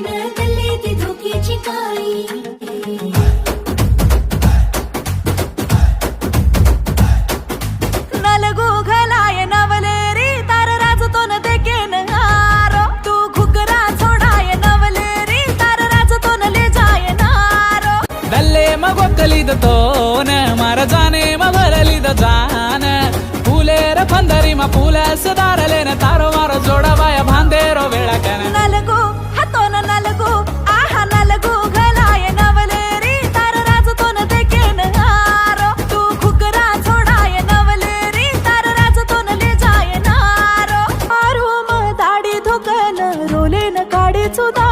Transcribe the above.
न तल्ले ती धोकीची काळी नलगू घलाय नवलेरी तार राजतो न देकेन हारो तू घुगरा छोडाय नवलेरी तार राजतो न ले जाय नारो दल्ले मगोकलिद तोन मार जाने मभरलिद जान फुलेर फंदरी मा फुलस दारलेन तारो मारो जोडवाय भांदेरो वेळाकन नलगू हातोन नलगू आहा नलगू घलाय नवलेरी तार राजतो न देकेन हारो तू घुगरा छोडाय नवलेरी तार राजतो न ले जाय नारो आरू म दाढी धोकन रोलेन काढी चुदा